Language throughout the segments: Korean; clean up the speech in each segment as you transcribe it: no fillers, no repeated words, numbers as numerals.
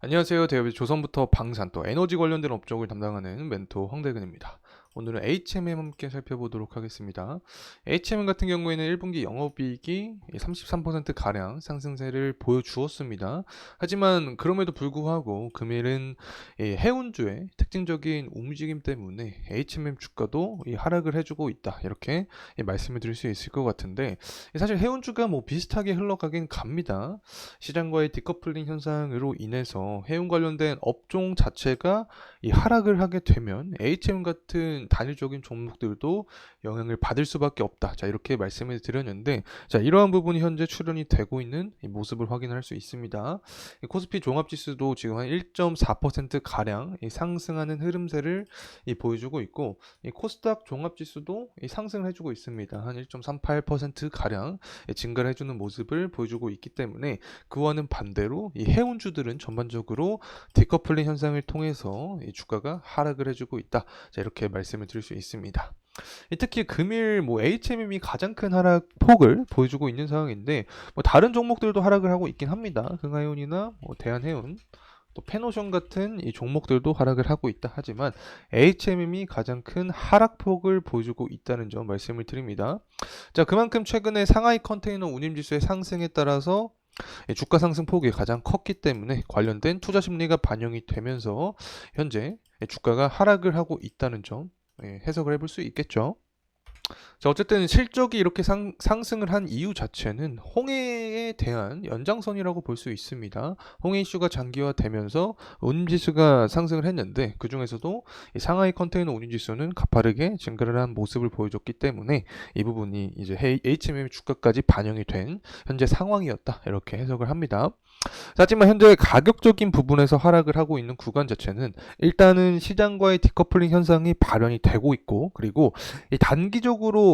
안녕하세요. 대기업의 조선부터 방산 또 에너지 관련된 업종을 담당하는 멘토 황대근입니다. 오늘은 HMM 함께 살펴보도록 하겠습니다. HMM 같은 경우에는 1분기 영업이익이 33%가량 상승세를 보여주었습니다. 하지만 그럼에도 불구하고 금일은 해운주의 특징적인 움직임 때문에 HMM 주가도 하락을 해주고 있다. 이렇게 말씀을 드릴 수 있을 것 같은데, 사실 해운주가 뭐 비슷하게 흘러가긴 갑니다. 시장과의 디커플링 현상으로 인해서 해운 관련된 업종 자체가 이 하락을 하게 되면 HM 같은 단일적인 종목들도 영향을 받을 수밖에 없다. 자, 이렇게 말씀을 드렸는데, 자, 이러한 부분이 현재 출현이 되고 있는 이 모습을 확인할 수 있습니다. 이 코스피 종합지수도 지금 한 1.4% 가량 이 상승하는 흐름세를 보여주고 있고, 이 코스닥 종합지수도 상승을 해주고 있습니다. 한 1.38% 가량 증가를 해주는 모습을 보여주고 있기 때문에, 그와는 반대로 이 해운주들은 전반적으로 디커플링 현상을 통해서 이 주가가 하락을 해주고 있다. 자, 이렇게 말씀을 드릴 수 있습니다. 특히 금일 뭐 HMM이 가장 큰 하락 폭을 보여주고 있는 상황인데, 뭐 다른 종목들도 하락을 하고 있긴 합니다. 흥하해운이나 뭐 대한해운, 또 페노션 같은 이 종목들도 하락을 하고 있다 하지만 HMM이 가장 큰 하락폭을 보여주고 있다는 점 말씀을 드립니다. 자, 그만큼 최근에 상하이 컨테이너 운임지수의 상승에 따라서 주가 상승 폭이 가장 컸기 때문에 관련된 투자 심리가 반영이 되면서 현재 주가가 하락을 하고 있다는 점 해석을 해볼 수 있겠죠. 자, 어쨌든 실적이 이렇게 상승을 한 이유 자체는 홍해에 대한 연장선이라고 볼 수 있습니다. 홍해 이슈가 장기화되면서 운임지수가 상승을 했는데, 그 중에서도 이 상하이 컨테이너 운임지수는 가파르게 증가를 한 모습을 보여줬기 때문에 이 부분이 이제 HMM 주가까지 반영이 된 현재 상황이었다, 이렇게 해석을 합니다. 하지만 현재 가격적인 부분에서 하락을 하고 있는 구간 자체는 일단은 시장과의 디커플링 현상이 발현이 되고 있고, 그리고 이 단기적으로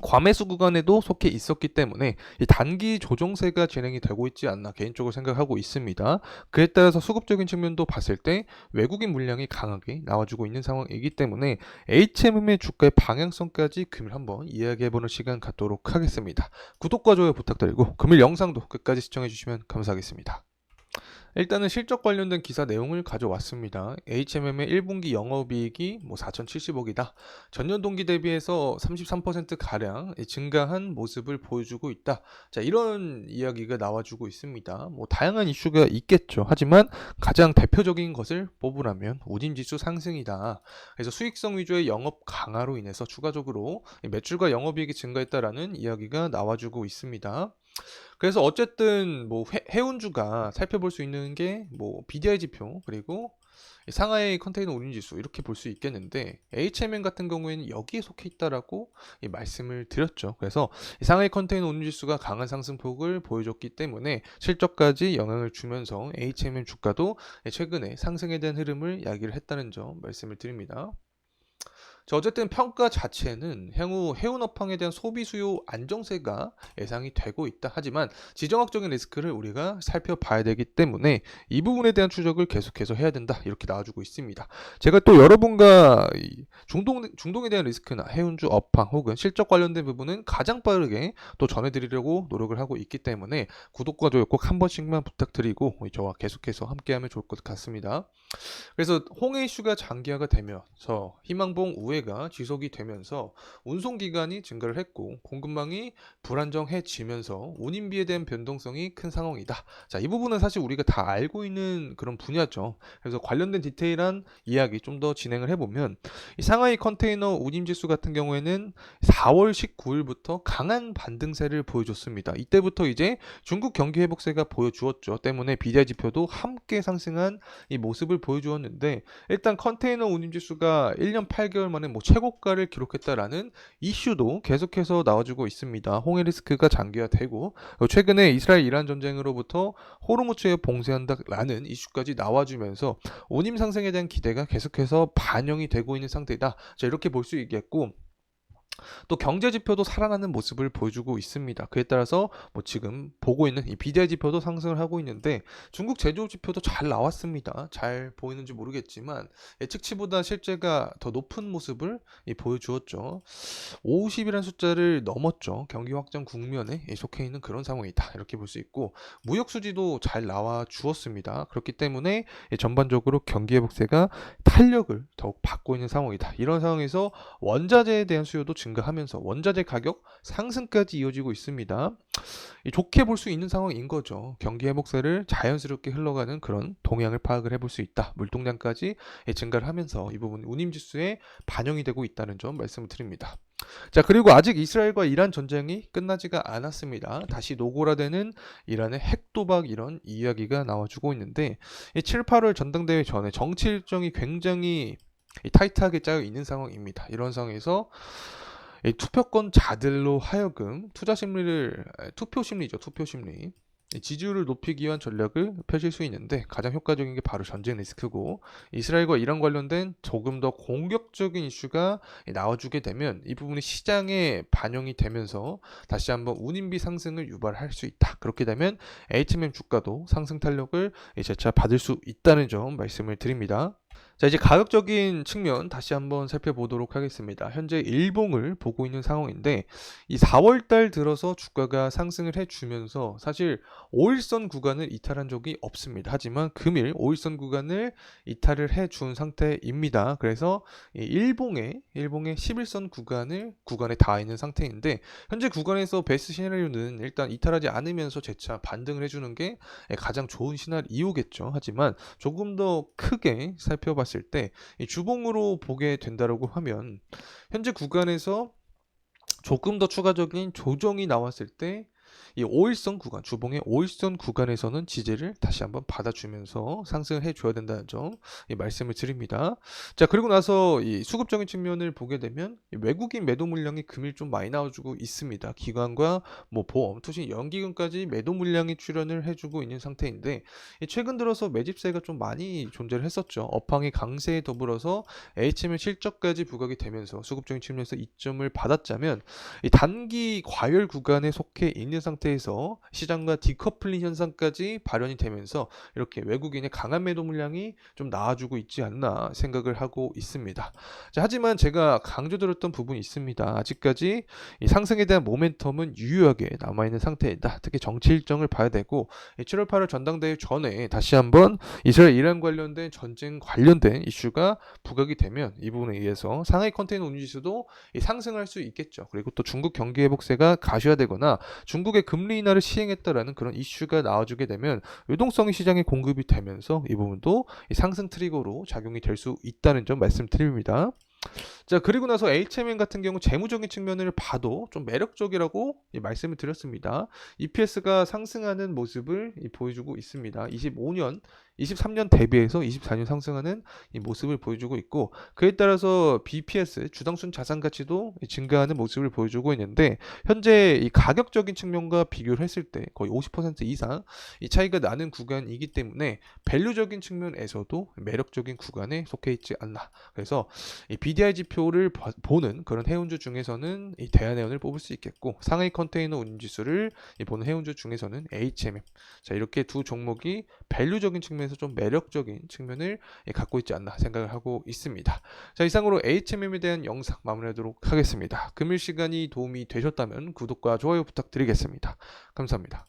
과매수 구간에도 속해 있었기 때문에 이 단기 조정세가 진행이 되고 있지 않나 개인적으로 생각하고 있습니다. 그에 따라서 수급적인 측면도 봤을 때 외국인 물량이 강하게 나와주고 있는 상황이기 때문에 HMM의 주가의 방향성까지 금일 한번 이야기해보는 시간 갖도록 하겠습니다. 구독과 좋아요 부탁드리고 금일 영상도 끝까지 시청해주시면 감사하겠습니다. 일단은 실적 관련된 기사 내용을 가져왔습니다. HMM의 1분기 영업이익이 4,070억이다. 전년 동기 대비해서 33%가량 증가한 모습을 보여주고 있다. 자, 이런 이야기가 나와주고 있습니다. 다양한 이슈가 있겠죠. 하지만 가장 대표적인 것을 뽑으라면 운임지수 상승이다. 그래서 수익성 위주의 영업 강화로 인해서 추가적으로 매출과 영업이익이 증가했다라는 이야기가 나와주고 있습니다. 그래서 어쨌든 해운주가 살펴볼 수 있는 게 BDI 지표, 그리고 상하이 컨테이너 운임지수 이렇게 볼 수 있겠는데, HMM 같은 경우에는 여기에 속해 있다라고 말씀을 드렸죠. 그래서 상하이 컨테이너 운임지수가 강한 상승폭을 보여줬기 때문에 실적까지 영향을 주면서 HMM 주가도 최근에 상승에 대한 흐름을 이야기를 했다는 점 말씀을 드립니다. 자, 어쨌든 평가 자체는 향후 해운 업황에 대한 소비 수요 안정세가 예상이 되고 있다. 하지만 지정학적인 리스크를 우리가 살펴봐야 되기 때문에 이 부분에 대한 추적을 계속해서 해야 된다. 이렇게 나와주고 있습니다. 제가 또 여러분과 중동에 대한 리스크나 해운주 업황 혹은 실적 관련된 부분은 가장 빠르게 또 전해드리려고 노력을 하고 있기 때문에 구독과 좋아요 꼭 한 번씩만 부탁드리고 저와 계속해서 함께하면 좋을 것 같습니다. 그래서 홍해 이슈가 장기화가 되면서 희망봉 우회가 지속이 되면서 운송 기간이 증가를 했고 공급망이 불안정해지면서 운임비에 대한 변동성이 큰 상황이다. 자, 이 부분은 사실 우리가 다 알고 있는 그런 분야죠. 그래서 관련된 디테일한 이야기 좀 더 진행을 해보면, 이 상하이 컨테이너 운임지수 같은 경우에는 4월 19일부터 강한 반등세를 보여줬습니다. 이때부터 이제 중국 경기 회복세가 보여주었죠. 때문에 BDI 지표도 함께 상승한 이 모습을 보여주었는데, 일단 컨테이너 운임지수가 1년 8개월 만에 최고가를 기록했다라는 이슈도 계속해서 나와주고 있습니다. 홍해 리스크가 장기화되고 최근에 이스라엘 이란 전쟁으로부터 호르무즈에 봉쇄한다라는 이슈까지 나와주면서 운임 상승에 대한 기대가 계속해서 반영이 되고 있는 상태이다. 자, 이렇게 볼 수 있겠고, 또 경제 지표도 살아나는 모습을 보여주고 있습니다. 그에 따라서 뭐 지금 보고 있는 이 BDI 지표도 상승을 하고 있는데 중국 제조업 지표도 잘 나왔습니다. 잘 보이는지 모르겠지만 예측치보다 실제가 더 높은 모습을 보여주었죠. 50이라는 숫자를 넘었죠. 경기 확장 국면에 속해 있는 그런 상황이다. 이렇게 볼 수 있고 무역 수지도 잘 나와 주었습니다. 그렇기 때문에 전반적으로 경기 회복세가 탄력을 더욱 받고 있는 상황이다. 이런 상황에서 원자재에 대한 수요도 증가하면서 원자재 가격 상승까지 이어지고 있습니다. 좋게 볼 수 있는 상황인 거죠. 경기 회복세를 자연스럽게 흘러가는 그런 동향을 파악을 해볼 수 있다. 물동량까지 증가를 하면서 이 부분 운임지수에 반영이 되고 있다는 점 말씀을 드립니다. 자, 그리고 아직 이스라엘과 이란 전쟁이 끝나지가 않았습니다. 다시 노골화되는 이란의 핵도박 이런 이야기가 나와주고 있는데 7, 8월 전당대회 전에 정치 일정이 굉장히 타이트하게 짜여 있는 상황입니다. 이런 상황에서 투표권자들로 하여금 투표 심리죠. 투표 심리. 지지율을 높이기 위한 전략을 펼칠 수 있는데 가장 효과적인 게 바로 전쟁 리스크고 이스라엘과 이란 관련된 조금 더 공격적인 이슈가 나와주게 되면 이 부분이 시장에 반영이 되면서 다시 한번 운임비 상승을 유발할 수 있다. 그렇게 되면 HMM 주가도 상승 탄력을 재차 받을 수 있다는 점 말씀을 드립니다. 자, 이제 가격적인 측면 다시 한번 살펴보도록 하겠습니다. 현재 일봉을 보고 있는 상황인데 이 4월 달 들어서 주가가 상승을 해주면서 사실 5일선 구간을 이탈한 적이 없습니다. 하지만 금일 5일선 구간을 이탈을 해준 상태입니다. 그래서 이 일봉의 11선 구간에 닿아 있는 상태인데 현재 구간에서 베스트 시나리오는 일단 이탈하지 않으면서 재차 반등을 해주는 게 가장 좋은 시나리오겠죠. 하지만 조금 더 크게 살펴봤을 때 주봉으로 보게 된다라고 하면 현재 구간에서 조금 더 추가적인 조정이 나왔을 때 이 5일선 구간, 주봉의 5일선 구간에서는 지지를 다시 한번 받아주면서 상승을 해줘야 된다는 점 말씀을 드립니다. 자, 그리고 나서 이 수급적인 측면을 보게 되면 외국인 매도 물량이 금일 좀 많이 나와주고 있습니다. 기관과 뭐 보험, 투신, 연기금까지 매도 물량이 출현을 해주고 있는 상태인데 최근 들어서 매집세가 좀 많이 존재를 했었죠. 업황의 강세에 더불어서 HM의 실적까지 부각이 되면서 수급적인 측면에서 이점을 받았자면 이 단기 과열 구간에 속해 있는 상태에서 시장과 디커플링 현상까지 발현이 되면서 이렇게 외국인의 강한 매도 물량이 좀 나와주고 있지 않나 생각을 하고 있습니다. 자, 하지만 제가 강조드렸던 부분이 있습니다. 아직까지 이 상승에 대한 모멘텀은 유효하게 남아있는 상태이다. 특히 정치 일정을 봐야 되고 7월 8월 전당대회 전에 다시 한번 이스라엘 이란 관련된 전쟁 관련된 이슈가 부각이 되면 이 부분에 의해서 상하이 컨테이너 운임지수도 상승할 수 있겠죠. 그리고 또 중국 경기 회복세가 가셔야되거나 중국의 금리 인하를 시행했다라는 그런 이슈가 나와주게 되면 유동성이 시장에 공급이 되면서 이 부분도 상승 트리거로 작용이 될 수 있다는 점 말씀드립니다. 자, 그리고 나서 HMN 같은 경우 재무적인 측면을 봐도 좀 매력적이라고 말씀을 드렸습니다. EPS가 상승하는 모습을 보여주고 있습니다. 23년 대비해서 24년 상승하는 이 모습을 보여주고 있고 그에 따라서 BPS 주당순 자산 가치도 증가하는 모습을 보여주고 있는데 현재 이 가격적인 측면과 비교를 했을 때 거의 50% 이상 이 차이가 나는 구간이기 때문에 밸류적인 측면에서도 매력적인 구간에 속해 있지 않나. 그래서 이 BDI 지표를 보는 그런 해운주 중에서는 이 대한해운을 뽑을 수 있겠고 상하이 컨테이너 운임지수를 보는 해운주 중에서는 HMM. 자, 이렇게 두 종목이 밸류적인 측면에서 좀 매력적인 측면을 갖고 있지 않나 생각을 하고 있습니다. 자, 이상으로 HMM에 대한 영상 마무리하도록 하겠습니다. 금일 시간이 도움이 되셨다면 구독과 좋아요 부탁드리겠습니다. 감사합니다.